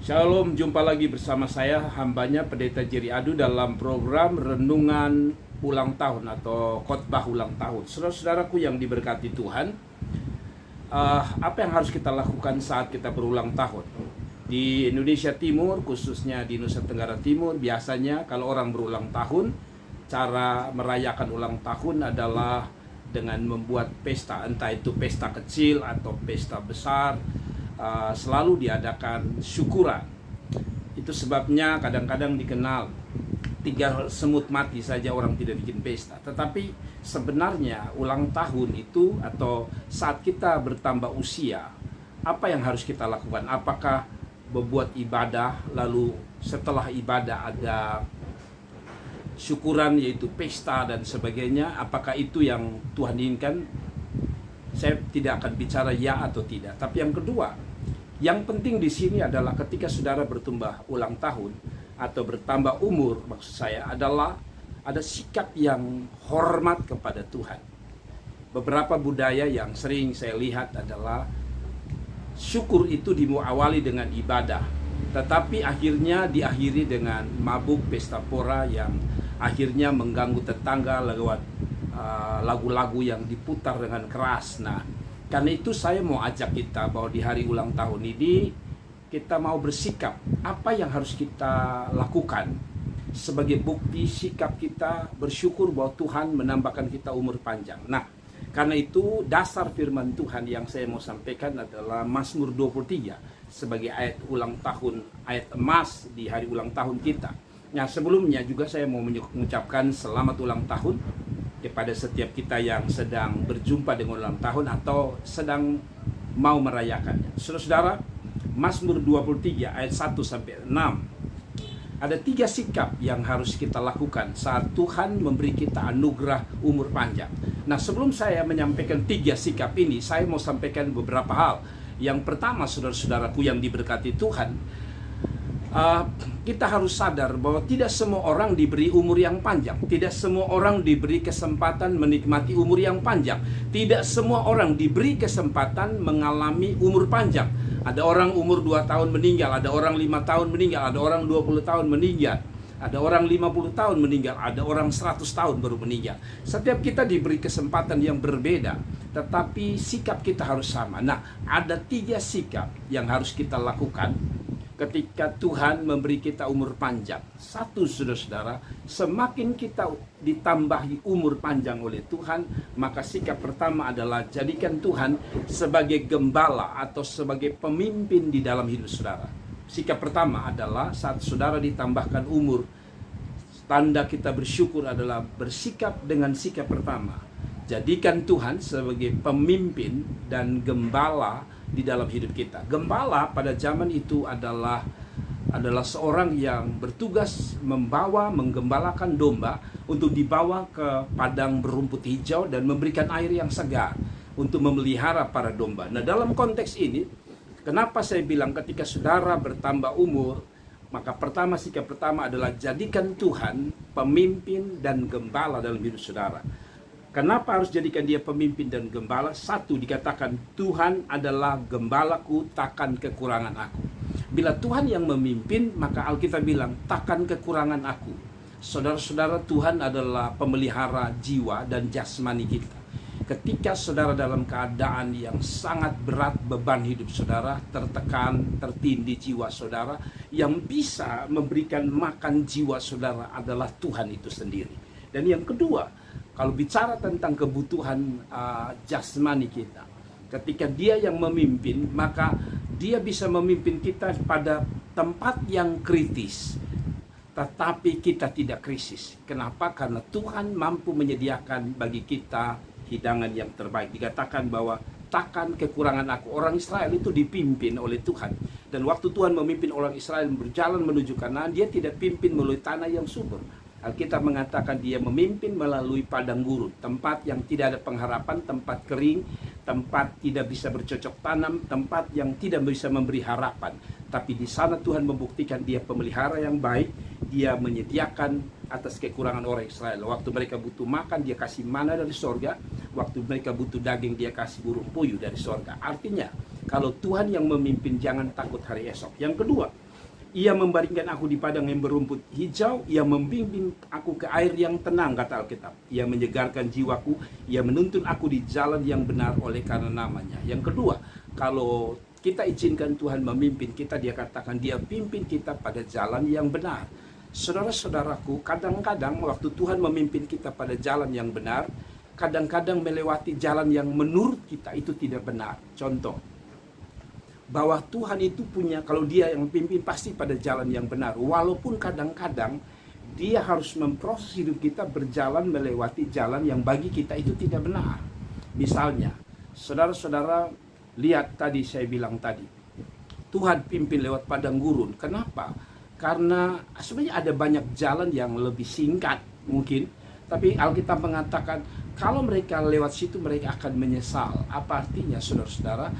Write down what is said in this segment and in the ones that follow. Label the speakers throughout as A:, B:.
A: Shalom, jumpa lagi bersama saya, hambanya Pendeta Jerry Adu dalam program Renungan Ulang Tahun atau Khotbah Ulang Tahun. Saudara-saudaraku yang diberkati Tuhan, apa yang harus kita lakukan saat kita berulang tahun? Di Indonesia Timur, khususnya di Nusa Tenggara Timur, biasanya kalau orang berulang tahun, cara merayakan ulang tahun adalah dengan membuat pesta, entah itu pesta kecil atau pesta besar. Selalu diadakan syukuran. Itu sebabnya kadang-kadang dikenal 3 semut mati saja orang tidak bikin pesta. Tetapi sebenarnya ulang tahun itu atau saat kita bertambah usia, apa yang harus kita lakukan? Apakah membuat ibadah, lalu setelah ibadah ada syukuran yaitu pesta dan sebagainya? Apakah itu yang Tuhan inginkan? Saya tidak akan bicara ya atau tidak. Tapi yang kedua, yang penting di sini adalah ketika saudara bertambah ulang tahun atau bertambah umur, maksud saya adalah ada sikap yang hormat kepada Tuhan. Beberapa budaya yang sering saya lihat adalah syukur itu diawali dengan ibadah, tetapi akhirnya diakhiri dengan mabuk pesta pora yang akhirnya mengganggu tetangga lewat lagu-lagu yang diputar dengan keras. Nah, karena itu saya mau ajak kita bahwa di hari ulang tahun ini kita mau bersikap apa yang harus kita lakukan sebagai bukti sikap kita bersyukur bahwa Tuhan menambahkan kita umur panjang. Nah, karena itu dasar firman Tuhan yang saya mau sampaikan adalah Mazmur 23 sebagai ayat ulang tahun, ayat emas di hari ulang tahun kita. Nah, sebelumnya juga saya mau mengucapkan selamat ulang tahun kepada setiap kita yang sedang berjumpa dengan ulang tahun atau sedang mau merayakannya. Saudara-saudara, Mazmur 23 ayat 1 sampai 6. Ada 3 sikap yang harus kita lakukan saat Tuhan memberi kita anugerah umur panjang. Nah, sebelum saya menyampaikan 3 sikap ini, saya mau sampaikan beberapa hal. Yang pertama, saudara-saudaraku yang diberkati Tuhan, kita harus sadar bahwa tidak semua orang diberi umur yang panjang. Tidak semua orang diberi kesempatan menikmati umur yang panjang. Tidak semua orang diberi kesempatan mengalami umur panjang. Ada orang umur 2 tahun meninggal, ada orang 5 tahun meninggal, ada orang 20 tahun meninggal, ada orang 50 tahun meninggal, ada orang 100 tahun baru meninggal. Setiap kita diberi kesempatan yang berbeda, tetapi sikap kita harus sama. Nah, ada 3 sikap yang harus kita lakukan ketika Tuhan memberi kita umur panjang. 1, saudara-saudara, semakin kita ditambahi umur panjang oleh Tuhan, maka sikap pertama adalah jadikan Tuhan sebagai gembala atau sebagai pemimpin di dalam hidup saudara. Sikap pertama adalah saat saudara ditambahkan umur, tanda kita bersyukur adalah bersikap dengan sikap pertama. Jadikan Tuhan sebagai pemimpin dan gembala di dalam hidup kita. Gembala pada zaman itu adalah seorang yang bertugas menggembalakan domba untuk dibawa ke padang berumput hijau dan memberikan air yang segar untuk memelihara para domba. Nah, dalam konteks ini, kenapa saya bilang ketika saudara bertambah umur, maka sikap pertama adalah jadikan Tuhan pemimpin dan gembala dalam hidup saudara. Kenapa harus jadikan dia pemimpin dan gembala? 1, dikatakan Tuhan adalah gembalaku, takkan kekurangan aku. Bila Tuhan yang memimpin, maka Alkitab bilang takkan kekurangan aku. Saudara-saudara, Tuhan adalah pemelihara jiwa dan jasmani kita. Ketika saudara dalam keadaan yang sangat berat, beban hidup saudara, tertekan, tertindih jiwa saudara, yang bisa memberikan makan jiwa saudara adalah Tuhan itu sendiri. Dan yang kedua, kalau bicara tentang kebutuhan jasmani kita, ketika dia yang memimpin, maka dia bisa memimpin kita pada tempat yang kritis, tetapi kita tidak krisis. Kenapa? Karena Tuhan mampu menyediakan bagi kita hidangan yang terbaik. Dikatakan bahwa takkan kekurangan aku. Orang Israel itu dipimpin oleh Tuhan. Dan waktu Tuhan memimpin orang Israel berjalan menuju Kanaan, dia tidak pimpin melalui tanah yang subur. Alkitab mengatakan dia memimpin melalui padang gurun, tempat yang tidak ada pengharapan, tempat kering, tempat tidak bisa bercocok tanam, tempat yang tidak bisa memberi harapan. Tapi di sana Tuhan membuktikan dia pemelihara yang baik, dia menyediakan atas kekurangan orang Israel. Waktu mereka butuh makan, dia kasih mana dari sorga. Waktu mereka butuh daging, dia kasih burung puyuh dari sorga. Artinya, Kalau Tuhan yang memimpin, jangan takut hari esok. Yang kedua, Ia membaringkan aku di padang yang berumput hijau, Ia membimbing aku ke air yang tenang, kata Alkitab. Ia menyegarkan jiwaku, Ia menuntun aku di jalan yang benar oleh karena namanya. Yang kedua, kalau kita izinkan Tuhan memimpin kita, Dia katakan Dia pimpin kita pada jalan yang benar. Saudara-saudaraku, kadang-kadang waktu Tuhan memimpin kita pada jalan yang benar, kadang-kadang melewati jalan yang menurut kita itu tidak benar. Contoh, bahwa Tuhan itu punya, kalau Dia yang pimpin pasti pada jalan yang benar. Walaupun kadang-kadang Dia harus memproses hidup kita berjalan melewati jalan yang bagi kita itu tidak benar. Misalnya, saudara-saudara lihat tadi saya bilang tadi, Tuhan pimpin lewat padang gurun. Kenapa? Karena sebenarnya ada banyak jalan yang lebih singkat mungkin, tapi Alkitab mengatakan kalau mereka lewat situ mereka akan menyesal. Apa artinya, saudara-saudara?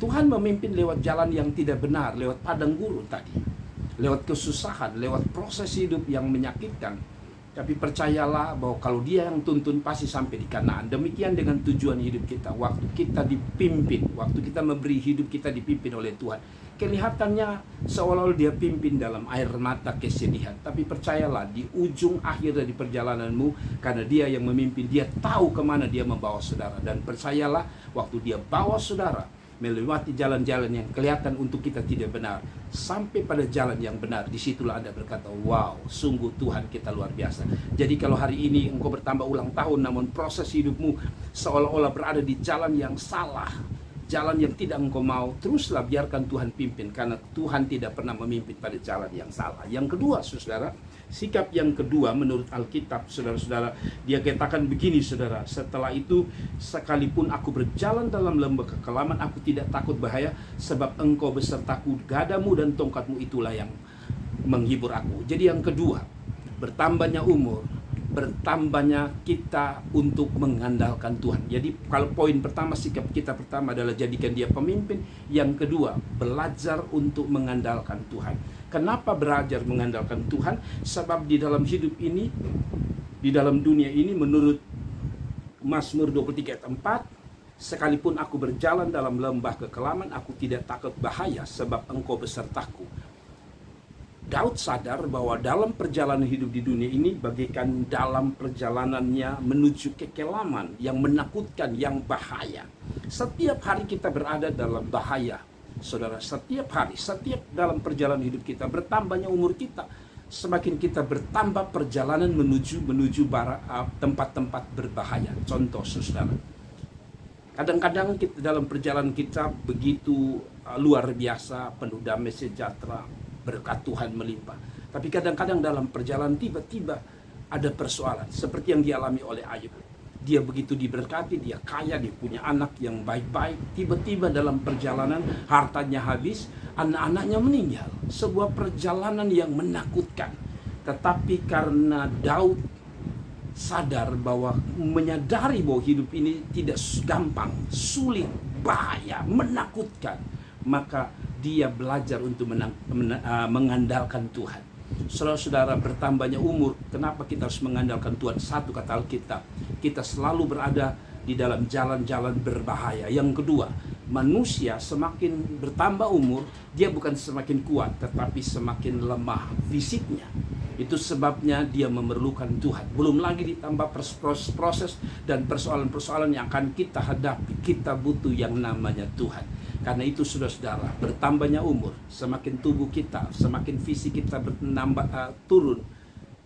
A: Tuhan memimpin lewat jalan yang tidak benar, lewat padang gurun tadi, lewat kesusahan, lewat proses hidup yang menyakitkan. Tapi percayalah bahwa kalau Dia yang tuntun pasti sampai di Kanaan. Demikian dengan tujuan hidup kita. Waktu kita dipimpin, waktu kita memberi hidup kita dipimpin oleh Tuhan, kelihatannya seolah-olah Dia pimpin dalam air mata kesedihan. Tapi percayalah, di ujung akhir dari perjalananmu, karena Dia yang memimpin, Dia tahu kemana Dia membawa saudara. Dan percayalah, waktu Dia bawa saudara melewati jalan-jalan yang kelihatan untuk kita tidak benar, sampai pada jalan yang benar, disitulah Anda berkata, wow, sungguh Tuhan kita luar biasa. Jadi kalau hari ini engkau bertambah ulang tahun, namun proses hidupmu seolah-olah berada di jalan yang salah, jalan yang tidak engkau mau, teruslah biarkan Tuhan pimpin, karena Tuhan tidak pernah memimpin pada jalan yang salah. Yang kedua, saudara, sikap yang kedua menurut Alkitab, saudara-saudara, Dia katakan begini, saudara, setelah itu sekalipun aku berjalan dalam lembah kekelaman, aku tidak takut bahaya, sebab engkau besertaku, gadamu dan tongkatmu itulah yang menghibur aku. Jadi yang kedua, bertambahnya umur, bertambahnya kita untuk mengandalkan Tuhan. Jadi kalau poin pertama, sikap kita pertama adalah jadikan Dia pemimpin. Yang kedua, belajar untuk mengandalkan Tuhan. Kenapa belajar mengandalkan Tuhan? Sebab di dalam hidup ini, di dalam dunia ini, menurut Mazmur 23 ayat 4, sekalipun aku berjalan dalam lembah kekelaman, aku tidak takut bahaya, sebab engkau besertaku. Daud sadar bahwa dalam perjalanan hidup di dunia ini bagaikan dalam perjalanannya menuju kekelaman yang menakutkan, yang bahaya. Setiap hari kita berada dalam bahaya, saudara. Setiap hari, setiap dalam perjalanan hidup kita, bertambahnya umur kita, semakin kita bertambah perjalanan menuju tempat-tempat berbahaya. Contoh, saudara, kadang-kadang kita dalam perjalanan kita begitu luar biasa, penuh damai sejahtera, berkat Tuhan melimpah. Tapi kadang-kadang dalam perjalanan tiba-tiba ada persoalan, seperti yang dialami oleh Ayub. Dia begitu diberkati, dia kaya, dia punya anak yang baik-baik. Tiba-tiba dalam perjalanan hartanya habis, anak-anaknya meninggal. Sebuah perjalanan yang menakutkan. Tetapi karena Daud sadar bahwa, menyadari bahwa hidup ini tidak gampang, sulit, bahaya, menakutkan, maka dia belajar untuk mengandalkan Tuhan. Saudara-saudara, bertambahnya umur, kenapa kita harus mengandalkan Tuhan? Satu, kata Alkitab, kita selalu berada di dalam jalan-jalan berbahaya. Yang kedua, manusia semakin bertambah umur, dia bukan semakin kuat, tetapi semakin lemah fisiknya. Itu sebabnya dia memerlukan Tuhan. Belum lagi ditambah proses dan persoalan-persoalan yang akan kita hadapi. Kita butuh yang namanya Tuhan. Karena itu, saudara-saudara, bertambahnya umur, semakin tubuh kita, semakin fisik kita turun,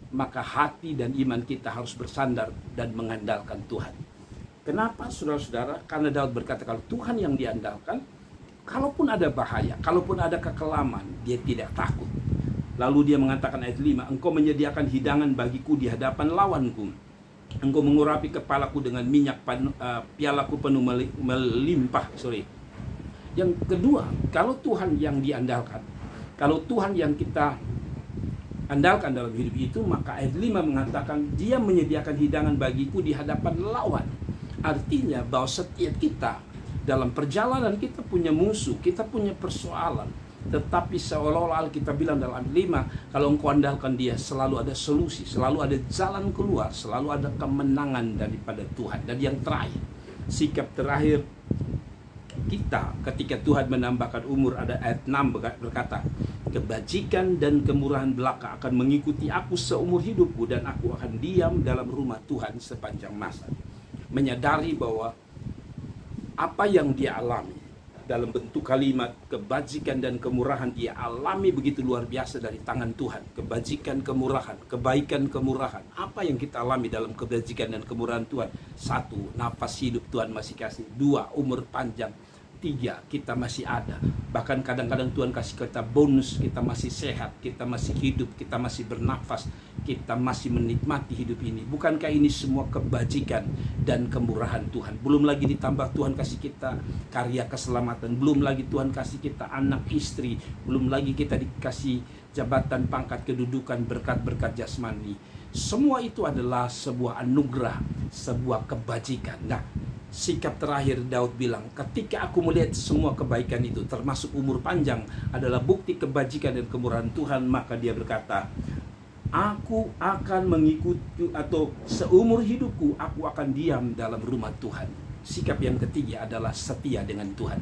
A: maka hati dan iman kita harus bersandar dan mengandalkan Tuhan. Kenapa, saudara-saudara? Karena Daud berkata, kalau Tuhan yang diandalkan, kalaupun ada bahaya, kalaupun ada kekelaman, dia tidak takut. Lalu dia mengatakan ayat 5, engkau menyediakan hidangan bagiku di hadapan lawanku. Engkau mengurapi kepalaku dengan minyak, pialaku penuh melimpah. Yang kedua, kalau Tuhan yang diandalkan, kalau Tuhan yang kita andalkan dalam hidup itu, maka ayat 5 mengatakan dia menyediakan hidangan bagiku di hadapan lawan. Artinya bahwa setiap kita dalam perjalanan kita punya musuh, kita punya persoalan. Tetapi seolah-olah kita bilang dalam ayat 5, kalau engkau andalkan dia, selalu ada solusi, selalu ada jalan keluar, selalu ada kemenangan daripada Tuhan. Dan yang terakhir, sikap terakhir kita ketika Tuhan menambahkan umur, ada ayat 6 berkata, kebajikan dan kemurahan belaka akan mengikuti aku seumur hidupku, dan aku akan diam dalam rumah Tuhan sepanjang masa. Menyadari bahwa apa yang dia alami dalam bentuk kalimat kebajikan dan kemurahan, dia alami begitu luar biasa dari tangan Tuhan. Kebajikan, kemurahan, kebaikan, kemurahan. Apa yang kita alami dalam kebajikan dan kemurahan Tuhan? 1, nafas hidup Tuhan masih kasih. 2, umur panjang. 3, kita masih ada. Bahkan kadang-kadang Tuhan kasih kita bonus, kita masih sehat, kita masih hidup, kita masih bernafas, kita masih menikmati hidup ini. Bukankah ini semua kebajikan dan kemurahan Tuhan? Belum lagi ditambah Tuhan kasih kita karya keselamatan, belum lagi Tuhan kasih kita anak istri, belum lagi kita dikasih jabatan, pangkat, kedudukan, berkat-berkat jasmani. Semua itu adalah sebuah anugerah, sebuah kebajikan. Nah, sikap terakhir Daud bilang, ketika aku melihat semua kebaikan itu, termasuk umur panjang adalah bukti kebajikan dan kemurahan Tuhan, maka dia berkata, aku akan mengikuti, atau seumur hidupku aku akan diam dalam rumah Tuhan. Sikap yang ketiga adalah setia dengan Tuhan.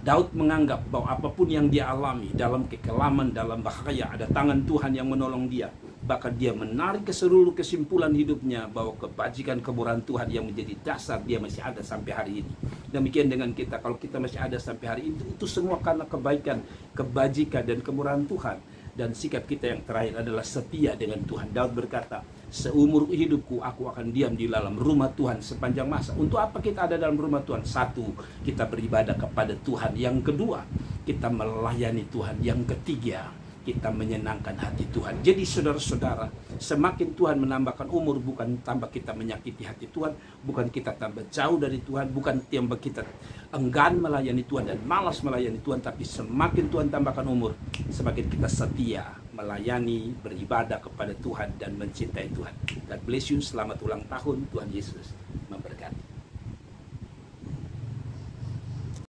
A: Daud menganggap bahwa apapun yang dia alami, dalam kekelaman, dalam bahaya, ada tangan Tuhan yang menolong dia. Bahkan dia menarik ke seluruh kesimpulan hidupnya bahwa kebajikan kemurahan Tuhan yang menjadi dasar dia masih ada sampai hari ini. Demikian dengan kita, kalau kita masih ada sampai hari ini, itu semua karena kebaikan, kebajikan dan kemurahan Tuhan. Dan sikap kita yang terakhir adalah setia dengan Tuhan. Daud berkata, seumur hidupku aku akan diam di dalam rumah Tuhan sepanjang masa. Untuk apa kita ada dalam rumah Tuhan? 1, kita beribadah kepada Tuhan. Yang kedua, kita melayani Tuhan. Yang ketiga, kita menyenangkan hati Tuhan. Jadi saudara-saudara, semakin Tuhan menambahkan umur, bukan tambah kita menyakiti hati Tuhan, bukan kita tambah jauh dari Tuhan, bukan tambah kita enggan melayani Tuhan dan malas melayani Tuhan, tapi semakin Tuhan tambahkan umur, semakin kita setia melayani, beribadah kepada Tuhan dan mencintai Tuhan. God bless you, selamat ulang tahun, Tuhan Yesus